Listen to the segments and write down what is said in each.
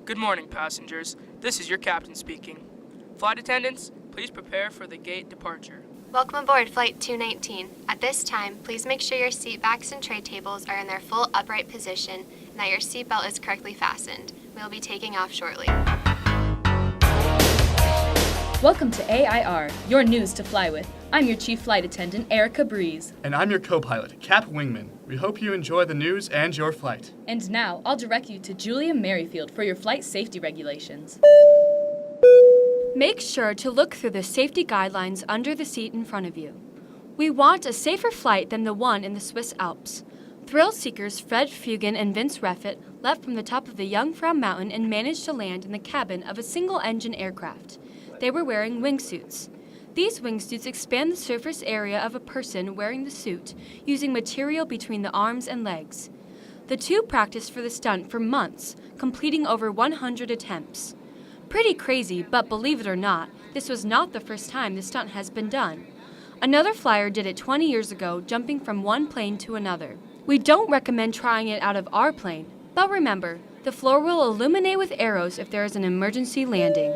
Good morning, passengers. This is your captain speaking. Flight attendants, please prepare for the gate departure. Welcome aboard Flight 219. At this time, please make sure your seat backs and tray tables are in their full upright position and that your seatbelt is correctly fastened. We will be taking off shortly. Welcome to AIR, your news to fly with. I'm your chief flight attendant, Erica Breeze. And I'm your co-pilot, Cap Wingman. We hope you enjoy the news and your flight. And now, I'll direct you to Julia Merrifield for your flight safety regulations. Make sure to look through the safety guidelines under the seat in front of you. We want a safer flight than the one in the Swiss Alps. Thrill seekers Fred Fugan and Vince Reffitt left from the top of the Jungfrau Mountain and managed to land in the cabin of a single-engine aircraft. They were wearing wingsuits. These wingsuits expand the surface area of a person wearing the suit, using material between the arms and legs. The two practiced for the stunt for months, completing over 100 attempts. Pretty crazy, but believe it or not, this was not the first time the stunt has been done. Another flyer did it 20 years ago, jumping from one plane to another. We don't recommend trying it out of our plane, but remember, the floor will illuminate with arrows if there is an emergency landing.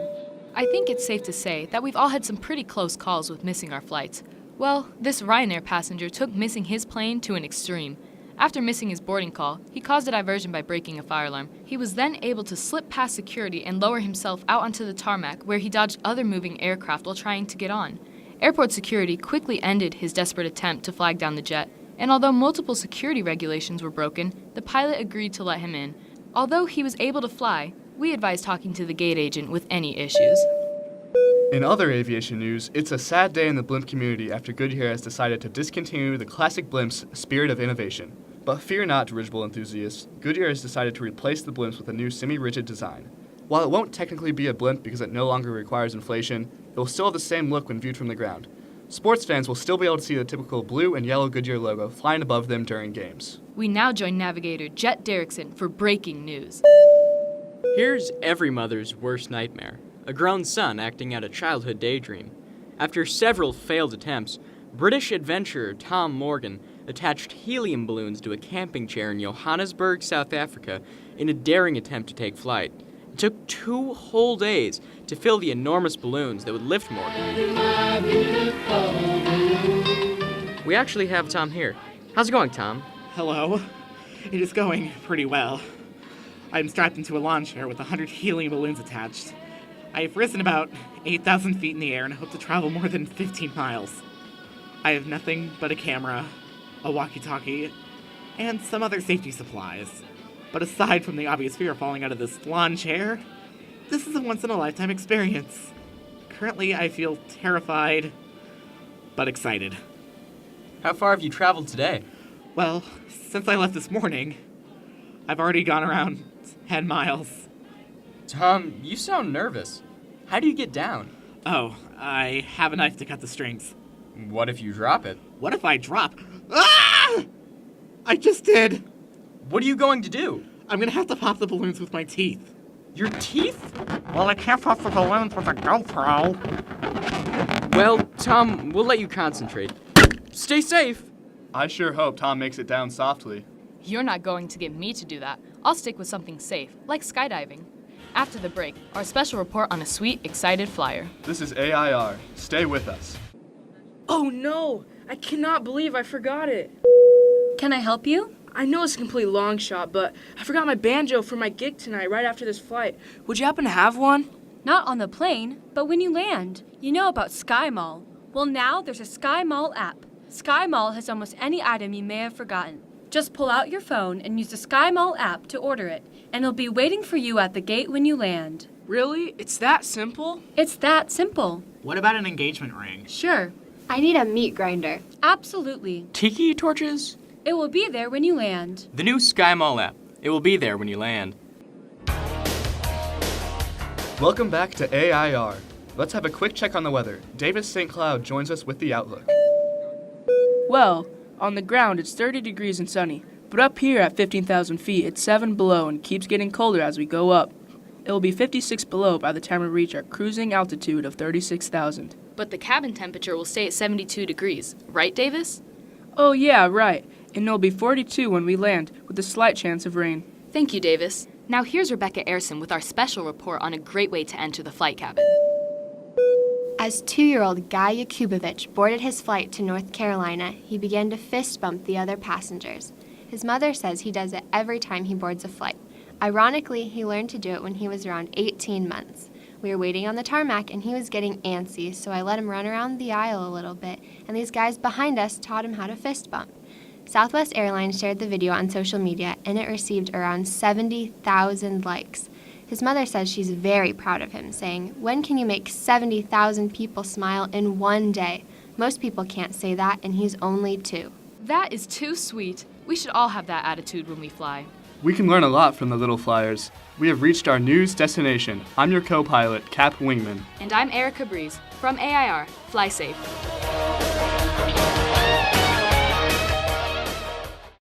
I think it's safe to say that we've all had some pretty close calls with missing our flights. Well, this Ryanair passenger took missing his plane to an extreme. After missing his boarding call, he caused a diversion by breaking a fire alarm. He was then able to slip past security and lower himself out onto the tarmac, where he dodged other moving aircraft while trying to get on. Airport security quickly ended his desperate attempt to flag down the jet, and although multiple security regulations were broken, the pilot agreed to let him in. Although he was able to fly, we advise talking to the gate agent with any issues. In other aviation news, it's a sad day in the blimp community after Goodyear has decided to discontinue the classic blimp's spirit of innovation. But fear not, dirigible enthusiasts. Goodyear has decided to replace the blimps with a new semi-rigid design. While it won't technically be a blimp because it no longer requires inflation, it will still have the same look when viewed from the ground. Sports fans will still be able to see the typical blue and yellow Goodyear logo flying above them during games. We now join navigator Jet Derrickson for breaking news. Here's every mother's worst nightmare, a grown son acting out a childhood daydream. After several failed attempts, British adventurer Tom Morgan attached helium balloons to a camping chair in Johannesburg, South Africa, in a daring attempt to take flight. It took 2 whole days to fill the enormous balloons that would lift Morgan. We actually have Tom here. How's it going, Tom? Hello. It is going pretty well. I'm strapped into a lawn chair with 100 helium balloons attached. I have risen about 8,000 feet in the air and hope to travel more than 15 miles. I have nothing but a camera, a walkie-talkie, and some other safety supplies. But aside from the obvious fear of falling out of this lawn chair, this is a once-in-a-lifetime experience. Currently, I feel terrified, but excited. How far have you traveled today? Well, since I left this morning, I've already gone around 10 miles. Tom, you sound nervous. How do you get down? Oh, I have a knife to cut the strings. What if you drop it? What if I drop? Ah! I just did. What are you going to do? I'm gonna have to pop the balloons with my teeth. Your teeth? Well, I can't pop the balloons with a GoPro. Well, Tom, we'll let you concentrate. Stay safe. I sure hope Tom makes it down softly. You're not going to get me to do that. I'll stick with something safe, like skydiving. After the break, our special report on a sweet, excited flyer. This is AIR. Stay with us. Oh no! I cannot believe I forgot it. Can I help you? I know it's a complete long shot, but I forgot my banjo for my gig tonight right after this flight. Would you happen to have one? Not on the plane, but when you land. You know about SkyMall. Well, now there's a SkyMall app. SkyMall has almost any item you may have forgotten. Just pull out your phone and use the SkyMall app to order it, and it'll be waiting for you at the gate when you land. Really? It's that simple? It's that simple. What about an engagement ring? Sure. I need a meat grinder. Absolutely. Tiki torches? It will be there when you land. The new SkyMall app. It will be there when you land. Welcome back to AIR. Let's have a quick check on the weather. Davis St. Cloud joins us with the outlook. Well, on the ground it's 30 degrees and sunny, but up here at 15,000 feet it's 7 below and keeps getting colder as we go up. It will be 56 below by the time we reach our cruising altitude of 36,000. But the cabin temperature will stay at 72 degrees, right, Davis? Oh yeah, right. And it'll be 42 when we land, with a slight chance of rain. Thank you, Davis. Now here's Rebecca Ayrson with our special report on a great way to enter the flight cabin. As 2-year-old Guy Yakubovich boarded his flight to North Carolina, he began to fist bump the other passengers. His mother says he does it every time he boards a flight. Ironically, he learned to do it when he was around 18 months. We were waiting on the tarmac and he was getting antsy, so I let him run around the aisle a little bit, and these guys behind us taught him how to fist bump. Southwest Airlines shared the video on social media, and it received around 70,000 likes. His mother says she's very proud of him, saying, "When can you make 70,000 people smile in one day? Most people can't say that, and he's only 2." That is too sweet. We should all have that attitude when we fly. We can learn a lot from the little flyers. We have reached our news destination. I'm your co-pilot, Cap Wingman. And I'm Erica Breeze from AIR. Fly safe.